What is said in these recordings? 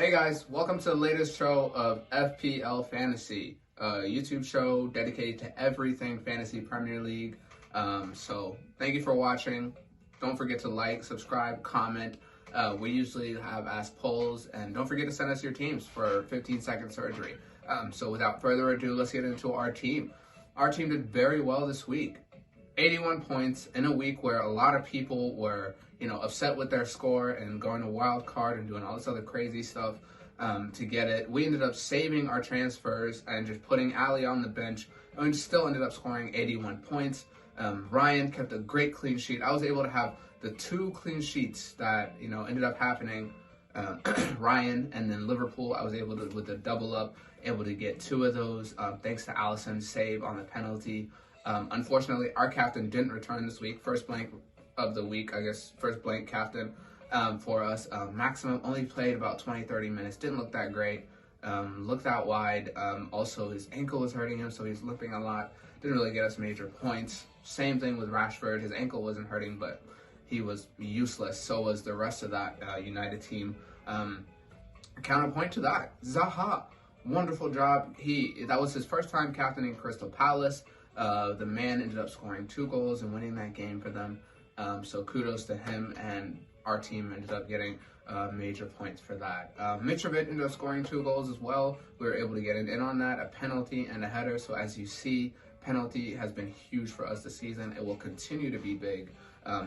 Hey guys, welcome to the latest show of FPL Fantasy, a YouTube show dedicated to everything Fantasy Premier League. So thank you for watching. Don't forget to like, subscribe, comment. We usually have ask polls, and don't forget to send us your teams for 15-second surgery. So without further ado, let's get into our team. Our team did very well this week. 81 points in a week where a lot of people were, upset with their score and going to wild card and doing all this other crazy stuff to get it. We ended up saving our transfers and just putting Ali on the bench, and we still ended up scoring 81 points. Ryan kept a great clean sheet. I was able to have the 2 clean sheets that, ended up happening. Ryan and then Liverpool, I was able to, with the double up, able to get 2 of those thanks to Alisson's save on the penalty. Unfortunately, our captain didn't return this week. First blank of the week, I guess, first blank captain for us. Maximum only played about 20-30 minutes. Didn't look that great. Looked out wide. Also, his ankle was hurting him, so he's limping a lot. Didn't really get us major points. Same thing with Rashford. His ankle wasn't hurting, but he was useless. So was the rest of that United team. Counterpoint to that, Zaha. Wonderful job. That was his first time captaining Crystal Palace. The man ended up scoring 2 goals and winning that game for them. So kudos to him, and our team ended up getting major points for that. Mitrovic ended up scoring 2 goals as well. We were able to get in on that, a penalty and a header. So as you see, penalty has been huge for us this season. It will continue to be big.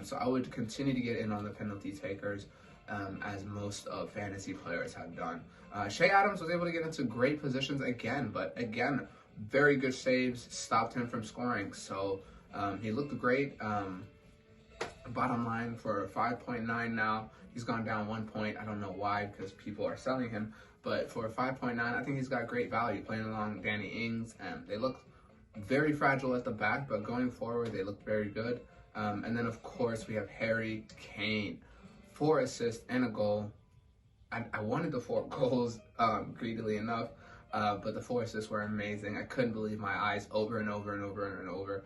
So I would continue to get in on the penalty takers, as most of fantasy players have done. Shea Adams was able to get into great positions again, but again, very good saves stopped him from scoring. So he looked great. Bottom line for 5.9 now. He's gone down 1 point. I don't know why, because people are selling him. But for 5.9, I think he's got great value playing along Danny Ings. And they look very fragile at the back, but going forward, they look very good. And then, of course, we have Harry Kane. 4 assists and a goal. I wanted the 4 goals, greedily enough. But the 4 assists were amazing. I couldn't believe my eyes over and over and over and over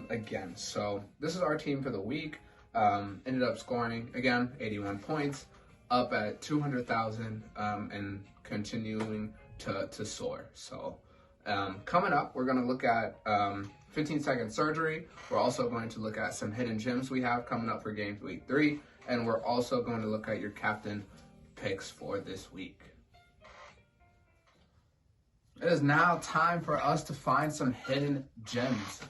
again. So this is our team for the week. Ended up scoring, again, 81 points, up at 200,000 and continuing to soar. So coming up, we're going to look at 15-second surgery. We're also going to look at some hidden gems we have coming up for Games Week 3. And we're also going to look at your captain picks for this week. It is now time for us to find some hidden gems.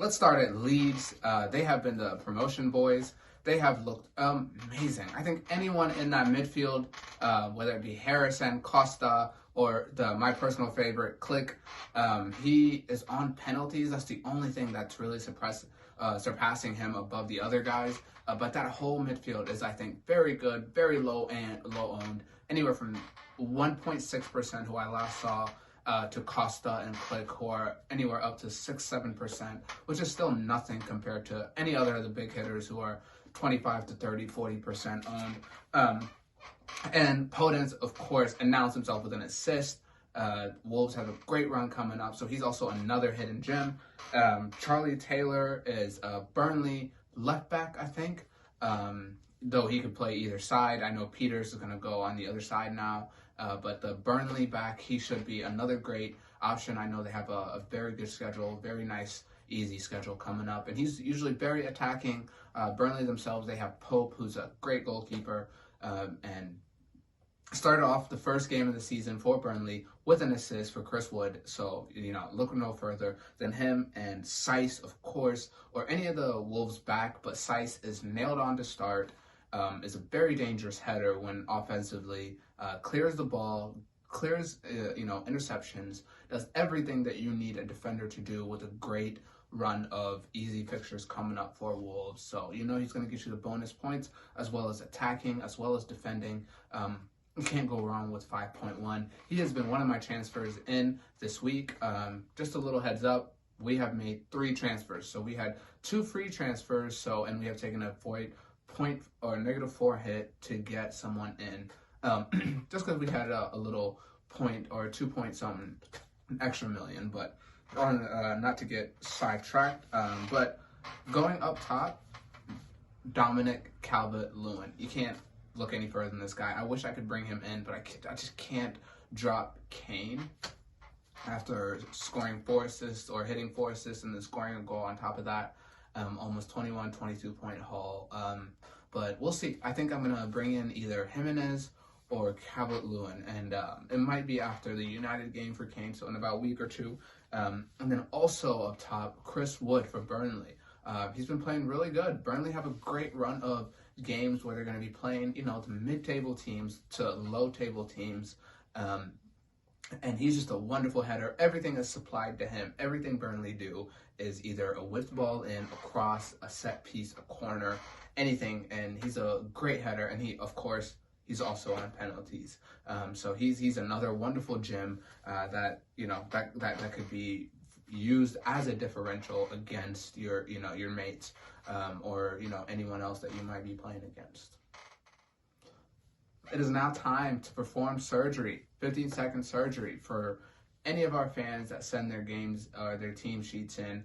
Let's start at Leeds. They have been the promotion boys. They have looked amazing. I think anyone in that midfield, whether it be Harrison, Costa, or my personal favorite, Click, he is on penalties. That's the only thing that's really surpassing him above the other guys. But that whole midfield is, I think, very good, very low owned, anywhere from 1.6%, who I last saw, to Costa and Click, who are anywhere up to 6-7%, which is still nothing compared to any other of the big hitters who are 25 to 30, 40% owned. And Podence, of course, announced himself with an assist. Wolves have a great run coming up, so he's also another hidden gem. Charlie Taylor is a Burnley left back, I think, though he could play either side. I know Peters is going to go on the other side now, but the Burnley back, he should be another great option. I know they have a very good schedule, very nice, easy schedule coming up, and he's usually very attacking. Burnley themselves, they have Pope, who's a great goalkeeper, and started off the first game of the season for Burnley with an assist for Chris Wood. So, look no further than him. And Seiss, of course, or any of the Wolves back, but Seiss is nailed on to start. Is a very dangerous header when offensively, clears the ball, clears, interceptions, does everything that you need a defender to do with a great run of easy fixtures coming up for Wolves. So, he's going to get you the bonus points as well as attacking, as well as defending. You can't go wrong with 5.1. He has been one of my transfers in this week. Just a little heads up, we have made 3 transfers. So we had 2 free transfers, and we have taken a -4 hit to get someone in. Just because we had a little point or 2 point something, an extra million, but not to get sidetracked. But going up top, Dominic Calvert-Lewin. You can't look any further than this guy. I wish I could bring him in, but I just can't drop Kane after scoring 4 assists or hitting 4 assists and then scoring a goal on top of that. Almost 21, 22-point haul. But we'll see. I think I'm going to bring in either Jimenez or Calvert-Lewin, and it might be after the United game for Kane, so in about a week or two. And then also up top, Chris Wood for Burnley. He's been playing really good. Burnley have a great run of games where they're going to be playing, the mid-table teams to low-table teams. And he's just a wonderful header. Everything is supplied to him. Everything Burnley do is either a whipped ball in, a cross, a set piece, a corner, anything. And he's a great header. And he's also on penalties. So he's another wonderful gem that could be used as a differential against your mates or anyone else that you might be playing against. It is now time to perform surgery, 15-second surgery for any of our fans that send their games or their team sheets in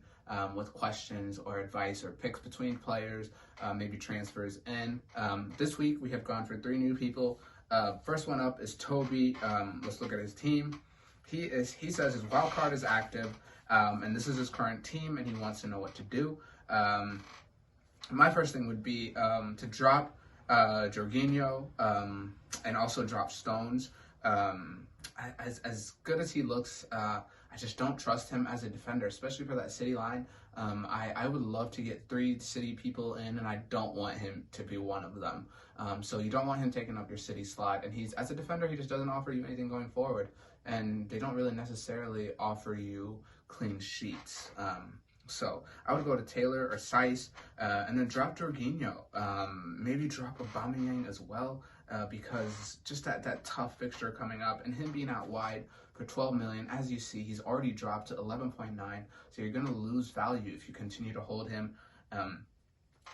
with questions or advice or picks between players, maybe transfers in. This week we have gone for 3 new people. First one up is Toby. Let's look at his team. He says his wild card is active, and this is his current team, and he wants to know what to do. My first thing would be to drop Jorginho, and also drop Stones. As good as he looks, I just don't trust him as a defender, especially for that City line. I would love to get 3 City people in, and I don't want him to be one of them. So you don't want him taking up your City slot, and as a defender, he just doesn't offer you anything going forward, and they don't really necessarily offer you clean sheets. So I would go to Taylor or Seiss, and then drop Jorginho. Maybe drop Aubameyang as well, because just that tough fixture coming up, and him being out wide for 12 million. As you see, he's already dropped to 11.9, so you're going to lose value if you continue to hold him.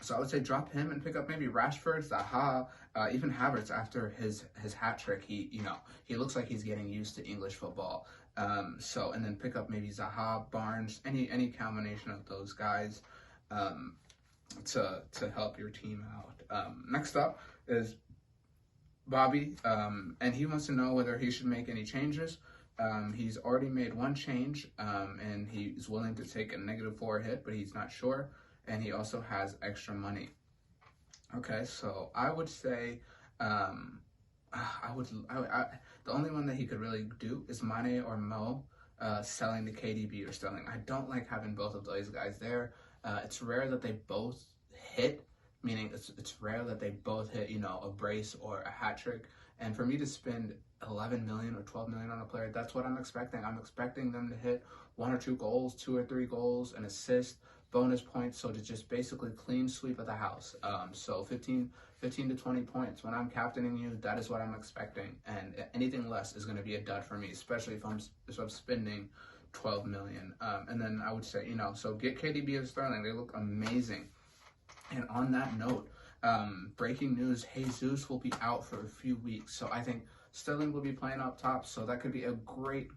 So I would say drop him and pick up maybe Rashford, Zaha, even Havertz after his hat trick. He looks like he's getting used to English football. And then pick up maybe Zaha, Barnes, any combination of those guys to help your team out. Next up is Bobby, and he wants to know whether he should make any changes. He's already made 1 change, and he's willing to take a -4 hit, but he's not sure, and he also has extra money. Okay, so I would say the only one that he could really do is Mane or Mo, selling to KDB or Sterling. I don't like having both of those guys there. It's rare that they both hit, meaning it's rare that they both hit, a brace or a hat trick. And for me to spend 11 million or 12 million on a player, that's what I'm expecting. I'm expecting them to hit 1 or 2 goals, 2 or 3 goals, an assist, bonus points, so to just basically clean sweep of the house. So 15 to 20 points. When I'm captaining you, that is what I'm expecting. And anything less is going to be a dud for me, especially if I'm spending 12 million. And then I would say, so get KDB and Sterling. They look amazing. And on that note, breaking news, Jesus will be out for a few weeks. So I think Sterling will be playing up top. So that could be a great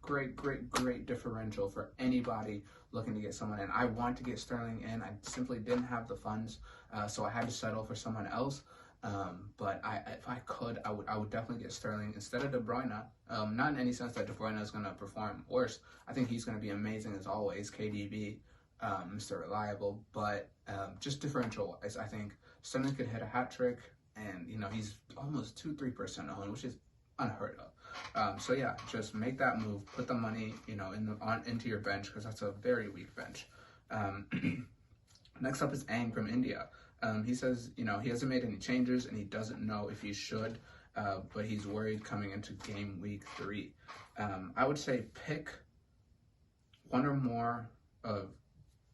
differential for anybody looking to get someone in. I want to get Sterling in. I simply didn't have the funds, so I had to settle for someone else. But if I could, I would definitely get Sterling instead of De Bruyne. Not in any sense that De Bruyne is going to perform worse. I think he's going to be amazing as always, KDB, Mr. Reliable. But just differential-wise, I think Sterling could hit a hat trick, and he's almost 2-3% owned, which is unheard of. So yeah, just make that move. Put the money, into your bench, because that's a very weak bench. Next up is Ang from India. He says, he hasn't made any changes and he doesn't know if he should, but he's worried coming into game week 3. I would say pick 1 or more of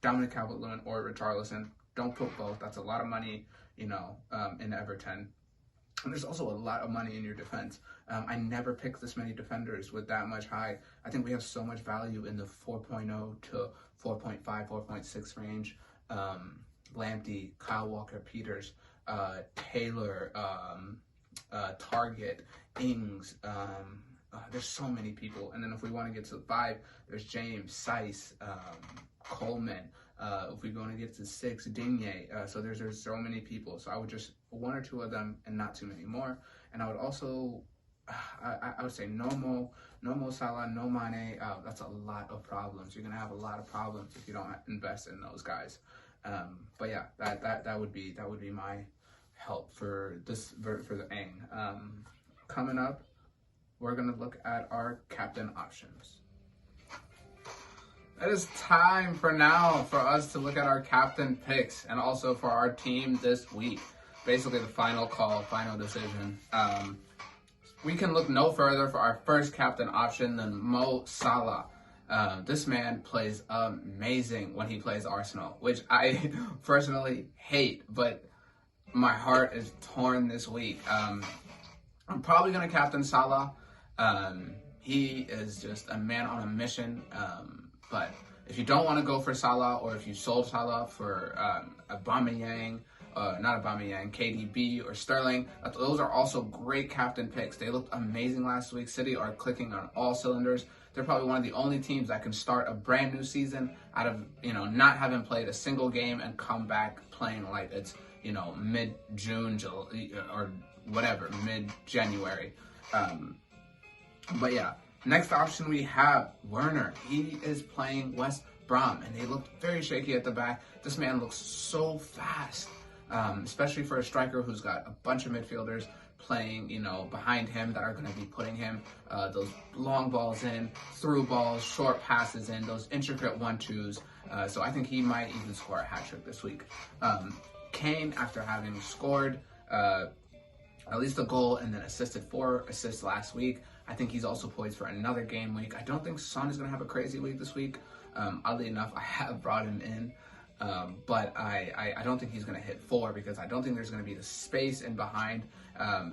Dominic Calvert-Lewin or Richarlison. Don't put both. That's a lot of money, in Everton. And there's also a lot of money in your defense. I never pick this many defenders with that much high. I think we have so much value in the 4.0 to 4.5, 4.6 range. Lamptey, Kyle Walker-Peters, Taylor, Target, Ings. There's so many people. And then if we want to get to 5, there's James, Seiss, Coleman, If we want to get to 6, Digne. So there's so many people. So I would just 1 or 2 of them and not too many more. And I would also, I would say no Mo Salah, no Mane. That's a lot of problems. You're gonna have a lot of problems if you don't invest in those guys. But yeah, that would be my help for this for the Ang. Coming up, we're gonna look at our captain options. It is time for us to look at our captain picks and also for our team this week. Basically the final call, final decision. We can look no further for our first captain option than Mo Salah. This man plays amazing when he plays Arsenal, which I personally hate, but my heart is torn this week. I'm probably going to captain Salah. He is just a man on a mission. But if you don't want to go for Salah, or if you sold Salah for Aubameyang, KDB or Sterling, those are also great captain picks. They looked amazing last week. City are clicking on all cylinders. They're probably one of the only teams that can start a brand new season out of, not having played a single game and come back playing like it's, mid-June or whatever, mid-January. But yeah. Next option we have Werner. He is playing West Brom, and they looked very shaky at the back. This man looks so fast, especially for a striker who's got a bunch of midfielders playing, behind him that are going to be putting him those long balls in, through balls, short passes in, those intricate 1-2s. So I think he might even score a hat-trick this week. Kane, after having scored at least a goal and then assisted 4 assists last week, I think he's also poised for another game week. I don't think Son is going to have a crazy week this week. Oddly enough, I have brought him in, but I don't think he's going to hit 4 because I don't think there's going to be the space in behind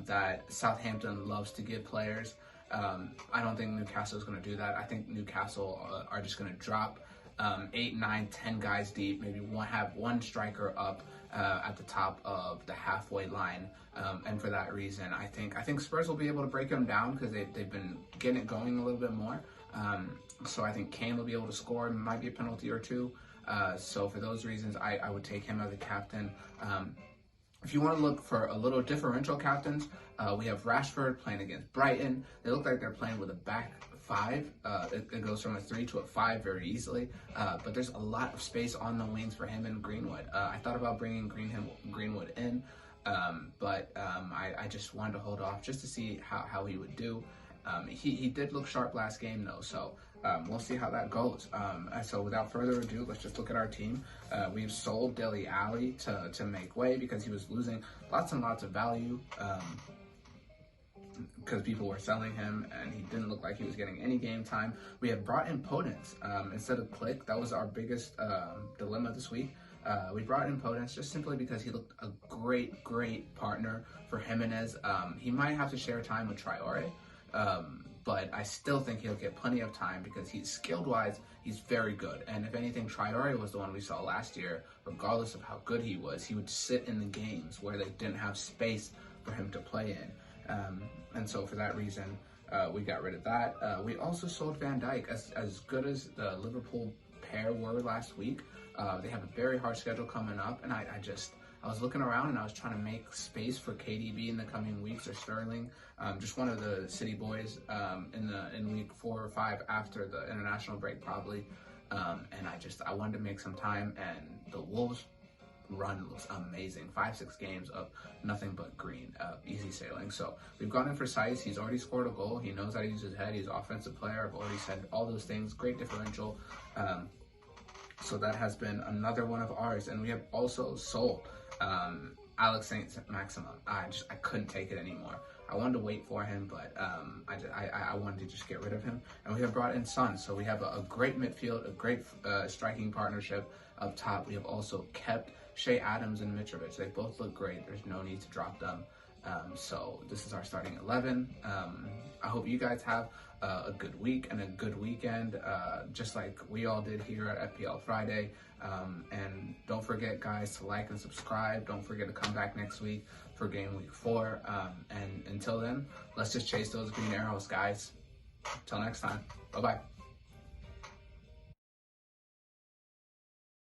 that Southampton loves to give players. I don't think Newcastle is going to do that. I think Newcastle are just going to drop 8, 9, 10 guys deep, maybe have one striker up at the top of the halfway line. And for that reason, I think Spurs will be able to break them down because they've been getting it going a little bit more. So I think Kane will be able to score, might be a penalty or 2. So for those reasons, I would take him as a captain. If you want to look for a little differential captains, we have Rashford playing against Brighton. They look like they're playing with a back 5. It goes from a 3 to a 5 very easily. But there's a lot of space on the wings for him and Greenwood. I thought about bringing Greenwood in, but I just wanted to hold off just to see how he would do. He did look sharp last game though, so we'll see how that goes. So without further ado, let's just look at our team. We've sold Dele Alli to make way because he was losing lots and lots of value because people were selling him and he didn't look like he was getting any game time. We have brought in Podence instead of Click. That was our biggest dilemma this week. We brought in Podence just simply because he looked a great partner for Jimenez. He might have to share time with Traore. But I still think he'll get plenty of time because he's skilled-wise, he's very good. And if anything, Traore was the one we saw last year. Regardless of how good he was, he would sit in the games where they didn't have space for him to play in. And so for that reason, we got rid of that. We also sold Van Dijk. As good as the Liverpool pair were last week, they have a very hard schedule coming up, and I was looking around and I was trying to make space for KDB in the coming weeks, or Sterling, just one of the City boys in week 4 or 5 after the international break probably. And I wanted to make some time, and the Wolves run looks amazing. 5-6 games of nothing but green, easy sailing. So we've gone in for Saiz. He's already scored a goal. He knows how to use his head. He's an offensive player. I've already said all those things. Great differential. So that has been another one of ours. And we have also sold Alex Saint-Maximin. I couldn't take it anymore. I wanted to wait for him, but I wanted to just get rid of him. And we have brought in Son. So we have a great midfield, a great striking partnership up top. We have also kept Shea Adams and Mitrovic. They both look great. There's no need to drop them. So this is our starting 11. I hope you guys have a good week and a good weekend, just like we all did here at FPL Friday. And don't forget, guys, to like and subscribe. Don't forget to come back next week for game week 4. And until then, let's just chase those green arrows, guys. Till next time. Bye-bye.